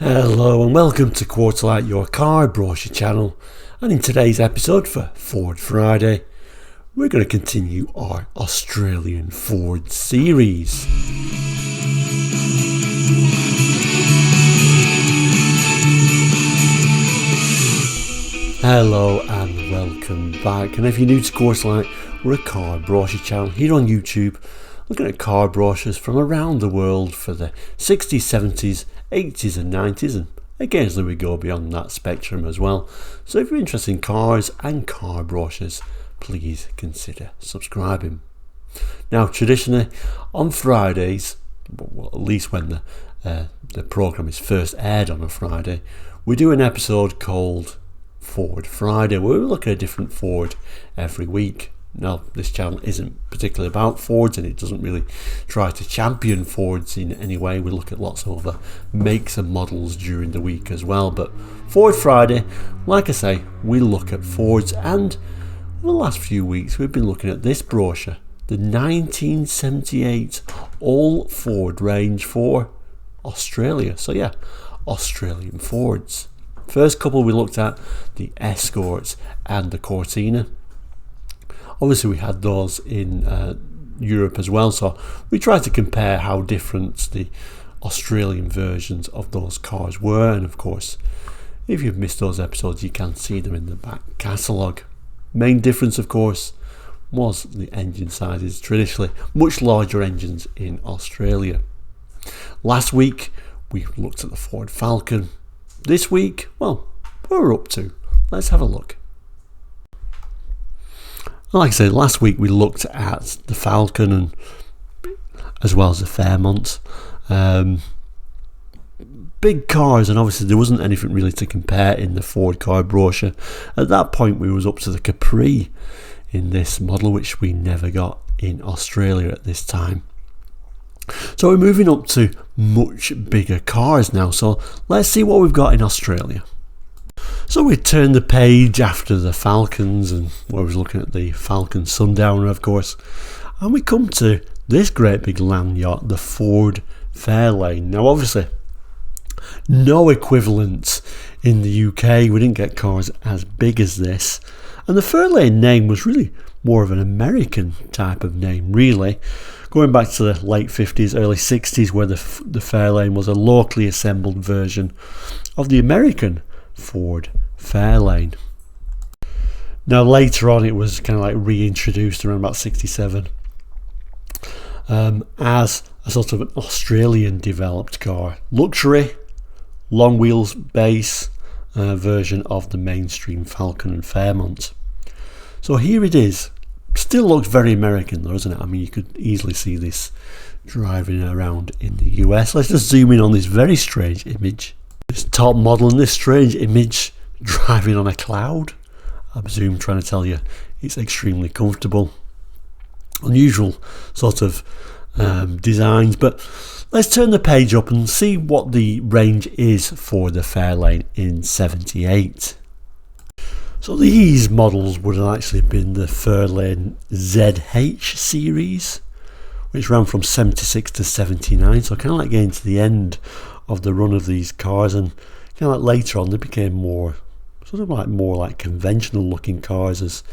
Hello and welcome to Quarterlight, your car brochure channel, and in today's episode for Ford Friday we're going to continue our Australian Ford series. Hello and welcome back, and if you're new to Quarterlight, we're a car brochure channel here on YouTube looking at car brochures from around the world for the 60s, 70s, 80s and 90s, and occasionally we go beyond that spectrum as well. So if you're interested in cars and car brochures, please consider subscribing. Now traditionally on Fridays, well, at least when the programme is first aired on a Friday, we do an episode called Ford Friday where we look at a different Ford every week. Now this channel isn't particularly about Fords and it doesn't really try to champion Fords in any way. We look at lots of other makes and models during the week as well, but Ford Friday, like I say, we look at Fords, and over the last few weeks we've been looking at this brochure, the 1978 all Ford range for Australia. So yeah, Australian Fords. First couple we looked at the Escorts and the Cortina. Obviously we had those in Europe as well, so we tried to compare how different the Australian versions of those cars were, and of course if you've missed those episodes you can see them in the back catalogue. Main difference of course was the engine sizes, traditionally much larger engines in Australia. Last week we looked at the Ford Falcon. This week, well, what we're up to, let's have a look. Like I said, last week we looked at the Falcon and as well as the Fairmont. Big cars, and obviously there wasn't anything really to compare in the Ford car brochure. At that point we was up to the Capri in this model, which we never got in Australia at this time. So we're moving up to much bigger cars now, so let's see what we've got in Australia. So we turn the page after the Falcons, and where I was looking at the Falcon Sundowner of course, and we come to this great big land yacht, the Ford Fairlane. Now obviously no equivalent in the UK, we didn't get cars as big as this, and the Fairlane name was really more of an American type of name really, going back to the late 50s, early 60s, where the Fairlane was a locally assembled version of the American Ford Fairlane. Now later on it was kind of like reintroduced around about 67 as a sort of an Australian developed car, luxury, long wheels base version of the mainstream Falcon and Fairmont. So here it is. Still looks very American though, doesn't it? I mean, you could easily see this driving around in the US. Let's just zoom in on this very strange image. This top model and this strange image driving on a cloud. I presume trying to tell you it's extremely comfortable. Unusual sort of designs, but let's turn the page up and see what the range is for the Fairlane in 78. So these models would have actually been the Fairlane ZH series, which ran from 76 to 79, so kind of like getting to the end of the run of these cars, and kind of like later on they became more conventional looking cars as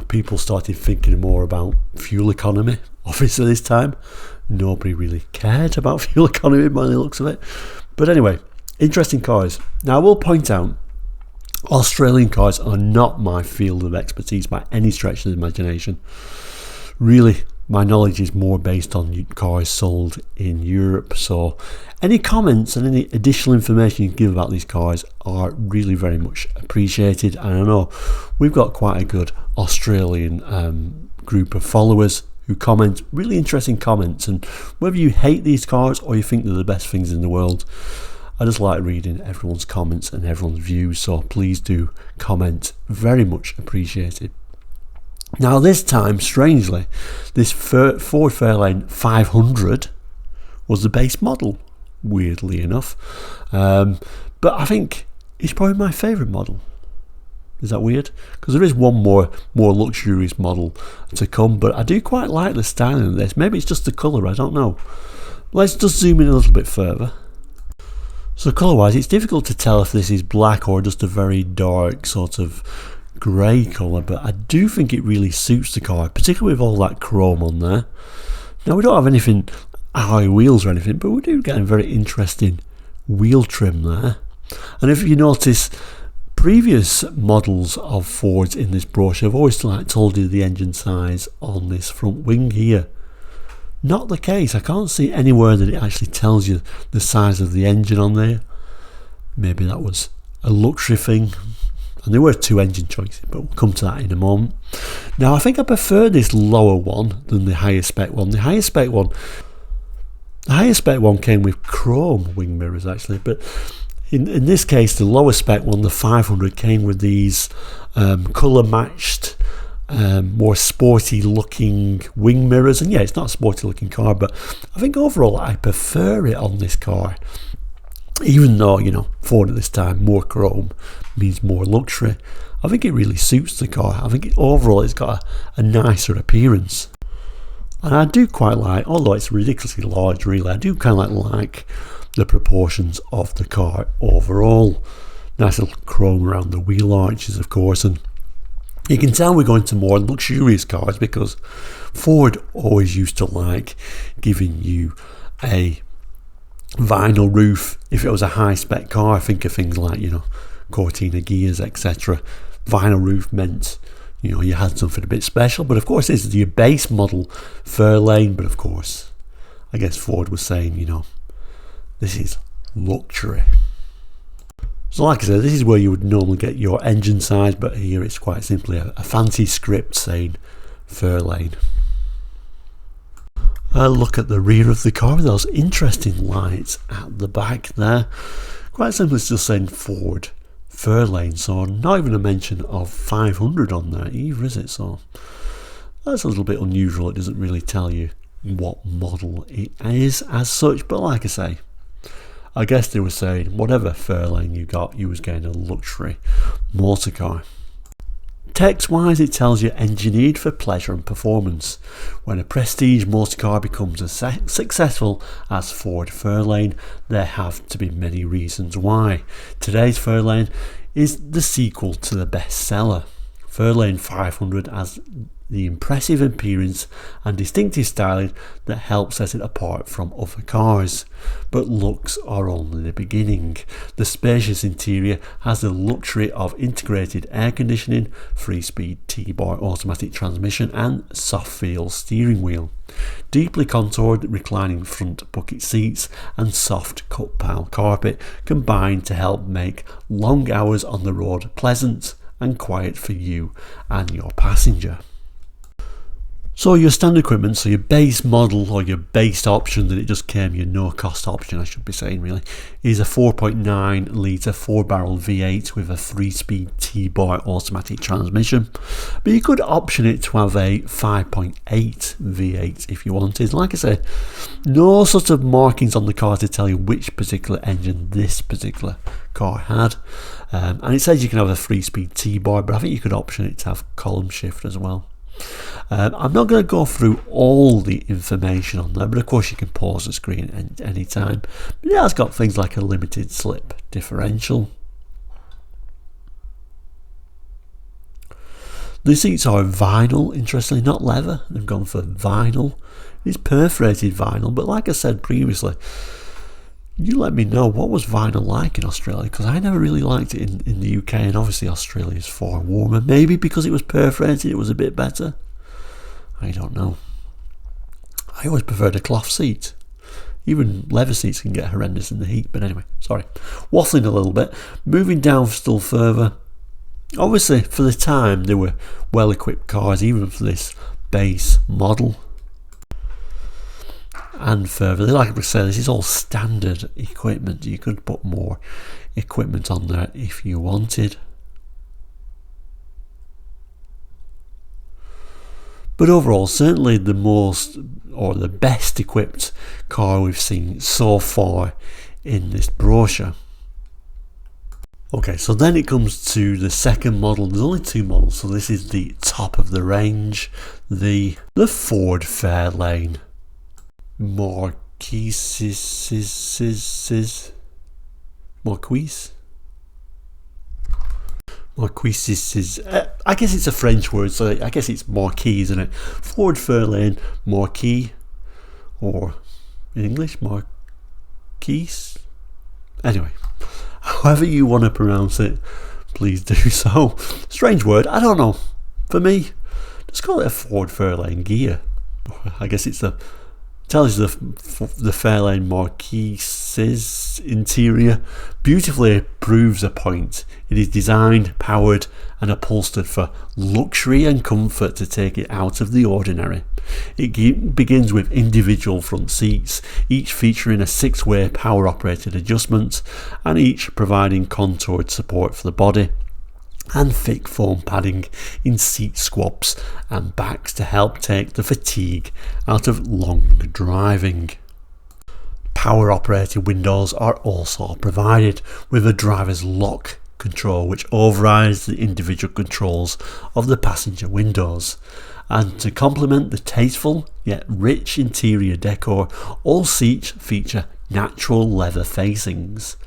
people started thinking more about fuel economy. Obviously this time nobody really cared about fuel economy by the looks of it, but anyway, interesting cars. Now I will point out Australian cars are not my field of expertise by any stretch of the imagination. Really, my knowledge is more based on cars sold in Europe, so any comments and any additional information you can give about these cars are really very much appreciated. And I know we've got quite a good Australian group of followers who comment really interesting comments, and whether you hate these cars or you think they're the best things in the world, I just like reading everyone's comments and everyone's views, so please do comment, very much appreciated. Now this time, strangely, this Ford Fairlane 500 was the base model, weirdly enough, but I think it's probably my favourite model. Is that weird? Because there is one more luxurious model to come, but I do quite like the styling of this. Maybe it's just the colour, I don't know. Let's just zoom in a little bit further. So colour wise, it's difficult to tell if this is black or just a very dark sort of grey colour, but I do think it really suits the car, particularly with all that chrome on there. Now we don't have anything high wheels or anything, but we do get a very interesting wheel trim there. And if you notice, previous models of Fords in this brochure have always told you the engine size on this front wing here. Not the case. I can't see anywhere that it actually tells you the size of the engine on there. Maybe that was a luxury thing. And there were two engine choices, but we'll come to that in a moment. Now I think I prefer this lower one than the higher spec one. The higher spec one came with chrome wing mirrors actually, but in this case the lower spec one, the 500, came with these colour matched, more sporty looking wing mirrors. And yeah, it's not a sporty looking car, but I think overall I prefer it on this car. Even though, you know, Ford at this time, more chrome means more luxury, I think it really suits the car. I think overall it's got a nicer appearance. And I do quite like, although it's ridiculously large really, I do kind of like the proportions of the car overall. Nice little chrome around the wheel arches, of course, and you can tell we're going to more luxurious cars because Ford always used to like giving you a vinyl roof. If it was a high spec car, think of things like, you know, Cortina gears, etc. Vinyl roof meant, you know, you had something a bit special. But of course this is your base model Fairlane, but of course I guess Ford was saying, you know, this is luxury. So like I said, this is where you would normally get your engine size, but here it's quite simply a fancy script saying Fairlane. Look at the rear of the car with those interesting lights at the back there. Quite simply it's just saying Ford Fairlane, so not even a mention of 500 on there either, is it? So that's a little bit unusual. It doesn't really tell you what model it is as such, but like I say, I guess they were saying whatever Fairlane you got, you was getting a luxury motor car. Text wise, it tells you engineered for pleasure and performance. When a prestige motor car becomes as successful as Ford Fairlane, there have to be many reasons why. Today's Fairlane is the sequel to the bestseller. Fairlane 500 has the impressive appearance and distinctive styling that helps set it apart from other cars. But looks are only the beginning. The spacious interior has the luxury of integrated air conditioning, 3-speed T-bar automatic transmission and soft feel steering wheel, deeply contoured reclining front bucket seats and soft cut pile carpet combine to help make long hours on the road pleasant and quiet for you and your passenger. So your standard equipment, so your base model or your base option that it just came, your no cost option I should be saying really, is a 4.9 litre 4-barrel V8 with a 3-speed T-bar automatic transmission. But you could option it to have a 5.8 V8 if you wanted. Like I said, no sort of markings on the car to tell you which particular engine this particular car had. And it says you can have a 3-speed T-bar, but I think you could option it to have column shift as well. I'm not going to go through all the information on there, but of course you can pause the screen at any time. But yeah, it's got things like a limited slip differential. The seats are vinyl, interestingly, not leather. They've gone for vinyl. It's perforated vinyl, but like I said previously, you let me know what was vinyl like in Australia, because I never really liked it in the UK, and obviously Australia is far warmer. Maybe because it was perforated it was a bit better. I don't know. I always preferred a cloth seat. Even leather seats can get horrendous in the heat, but anyway, sorry. Waffling a little bit. Moving down still further. Obviously for the time they were well equipped cars, even for this base model. And further, like I said, this is all standard equipment. You could put more equipment on there if you wanted. But overall, certainly the most or the best equipped car we've seen so far in this brochure. Okay, so then it comes to the second model. There's only two models, so this is the top of the range, the Ford Fairlane Marquee. Marquee. Marquee is, I guess it's a French word, so I guess it's Marquee, isn't it? Ford Fairlane Marquee, or in English, Marquise. Anyway, however you want to pronounce it, please do so. Strange word, I don't know. For me, just call it a Ford Fairlane gear. I guess it's tells you the Fairlane Marquee's interior beautifully proves a point. It is designed, powered and upholstered for luxury and comfort to take it out of the ordinary. It begins with individual front seats, each featuring a 6-way power operated adjustment and each providing contoured support for the body, and thick foam padding in seat squabs and backs to help take the fatigue out of long driving. Power operated windows are also provided with a driver's lock control which overrides the individual controls of the passenger windows. And to complement the tasteful yet rich interior decor, all seats feature natural leather facings.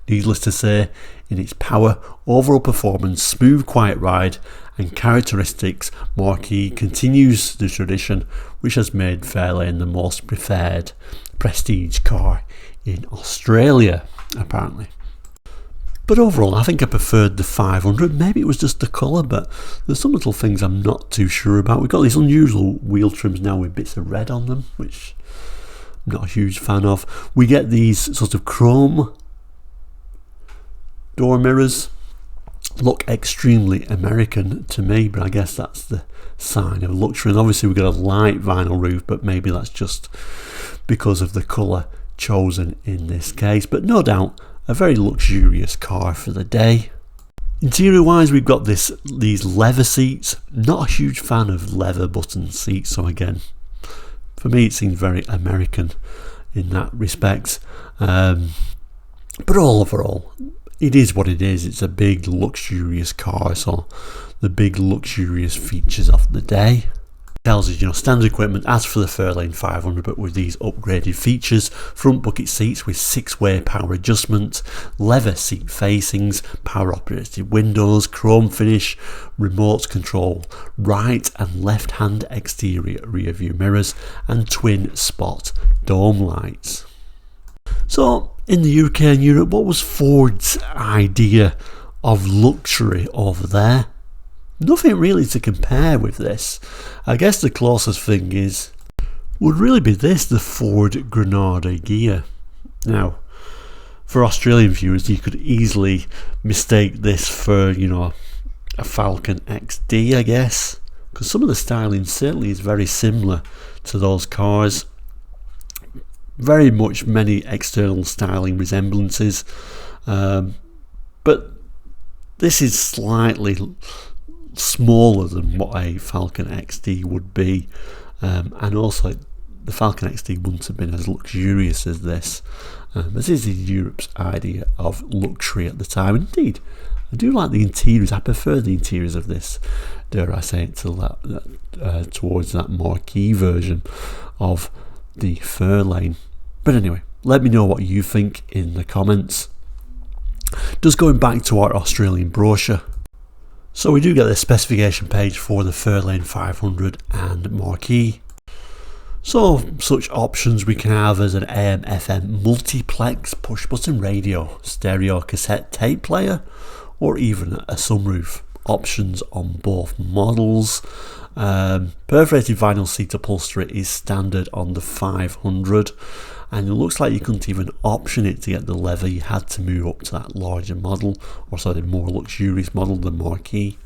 Needless to say, in its power, overall performance, smooth quiet ride and characteristics, Marquee continues the tradition which has made Fairlane the most preferred prestige car in Australia, apparently. But overall, I think I preferred the 500. Maybe it was just the colour, but there's some little things I'm not too sure about. We've got these unusual wheel trims now with bits of red on them, which I'm not a huge fan of. We get these sort of chrome door mirrors. Look extremely American to me, but I guess that's the sign of luxury. And obviously we've got a light vinyl roof, but maybe that's just because of the colour chosen in this case. But no doubt a very luxurious car for the day. Interior wise, we've got these leather seats. Not a huge fan of leather button seats, so again, for me it seems very American in that respect. But overall, it is what it is. It's a big luxurious car, so the big luxurious features of the day. Tells us, standard equipment as for the Fairlane 500, but with these upgraded features: front bucket seats with 6-way power adjustment, leather seat facings, power operated windows, chrome finish, remote control, right and left hand exterior rear view mirrors, and twin spot dome lights. So in the UK and Europe, what was Ford's idea of luxury over there? Nothing really to compare with this. I guess the closest thing would really be this, the Ford Granada gear. Now, for Australian viewers, you could easily mistake this for, a Falcon XD, I guess, because some of the styling certainly is very similar to those cars. Very much many external styling resemblances, but this is slightly smaller than what a Falcon XD would be, and also the Falcon XD wouldn't have been as luxurious as this. This is Europe's idea of luxury at the time. Indeed, I do like the interiors. I prefer the interiors of this, dare I say it, towards that Marquee version of the Fairlane. But anyway, let me know what you think in the comments. Just going back to our Australian brochure. So we do get the specification page for the Fairlane 500 and Marquee. So such options we can have as an AM FM multiplex push button radio, stereo cassette tape player, or even a sunroof. Options on both models. Perforated vinyl seat upholstery is standard on the 500, and it looks like you couldn't even option it to get the leather. You had to move up to that larger model, or sorry, the more luxurious model, the Marquee.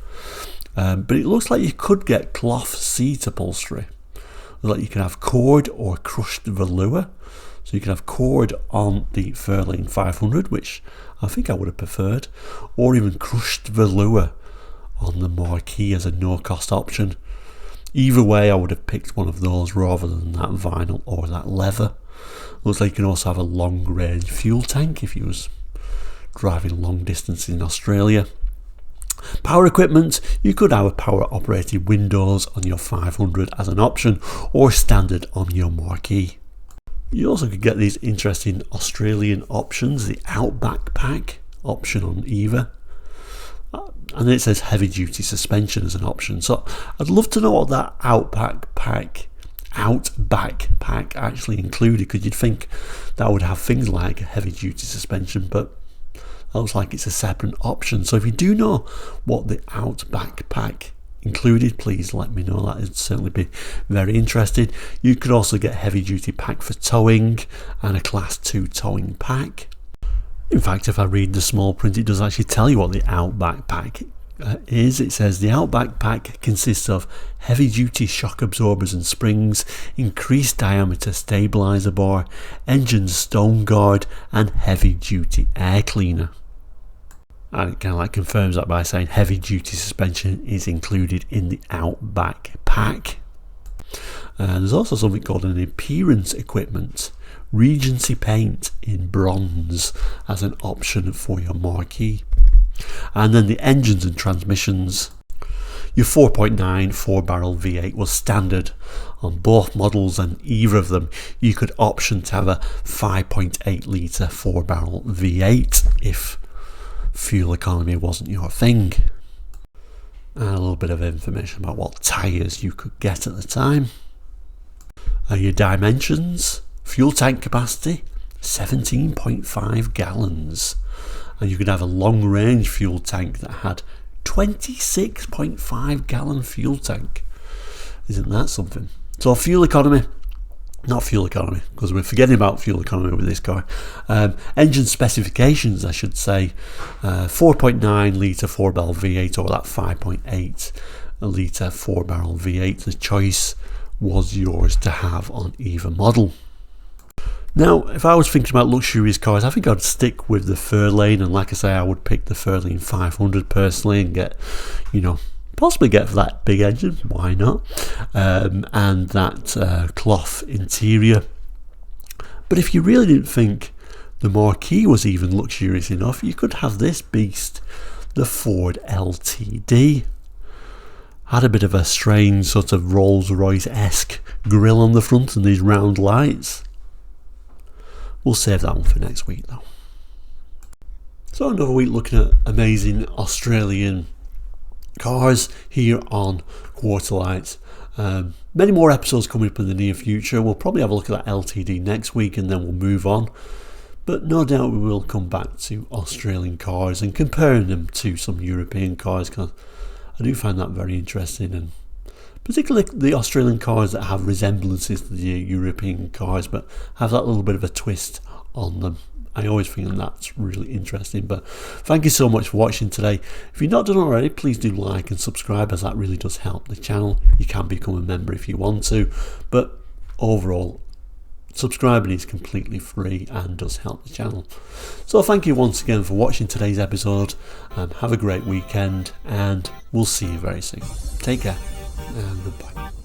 But it looks like you could get cloth seat upholstery. Like you can have cord or crushed velour. So you can have cord on the Fairlane 500, which I think I would have preferred, or even crushed velour on the Marquee as a no-cost option. Either way, I would have picked one of those rather than that vinyl or that leather. Looks like you can also have a long-range fuel tank if you was driving long distances in Australia. Power equipment, you could have a power operated windows on your 500 as an option, or standard on your Marquee. You also could get these interesting Australian options, the Outback pack option on either. And it says heavy duty suspension as an option. So I'd love to know what that Outback pack actually included, because you'd think that would have things like heavy duty suspension, but it looks like it's a separate option. So if you do know what the Outback pack included, please let me know. That would certainly be very interested. You could also get heavy duty pack for towing and a class 2 towing pack. In fact, if I read the small print, it does actually tell you what the Outback pack is. It says the Outback pack consists of heavy duty shock absorbers and springs, increased diameter stabilizer bar, engine stone guard, and heavy duty air cleaner. And it kind of like confirms that by saying heavy duty suspension is included in the Outback pack. There's also something called an appearance equipment, Regency paint in bronze, as an option for your Marquee. And then the engines and transmissions. Your 4.9 4-barrel V8 was standard on both models, and either of them you could option to have a 5.8 litre 4-barrel V8 if fuel economy wasn't your thing. And a little bit of information about what tyres you could get at the time. Your dimensions: fuel tank capacity 17.5 gallons, and you could have a long range fuel tank that had 26.5 gallon fuel tank. Isn't that something? So fuel economy, not fuel economy, because we're forgetting about fuel economy with this car. Engine specifications, I should say, 4.9 litre 4-barrel V8 or that 5.8 litre 4-barrel V8. The choice was yours to have on either model. Now, if I was thinking about luxurious cars, I think I'd stick with the Fairlane, and like I say, I would pick the Fairlane 500 personally and get, possibly get for that big engine, why not, and that cloth interior. But if you really didn't think the Marquee was even luxurious enough, you could have this beast, the Ford LTD. Had a bit of a strange sort of Rolls-Royce-esque grille on the front and these round lights. We'll save that one for next week though. So another week looking at amazing Australian cars here on Quarterlights. Many more episodes coming up in the near future. We'll probably have a look at that LTD next week and then we'll move on. But no doubt we will come back to Australian cars and comparing them to some European cars, because I do find that very interesting, and particularly the Australian cars that have resemblances to the European cars but have that little bit of a twist on them. I always think that's really interesting. But thank you so much for watching today. If you've not done already, please do like and subscribe, as that really does help the channel. You can become a member if you want to, but overall subscribing is completely free and does help the channel. So thank you once again for watching today's episode, and have a great weekend, and we'll see you very soon. Take care and goodbye.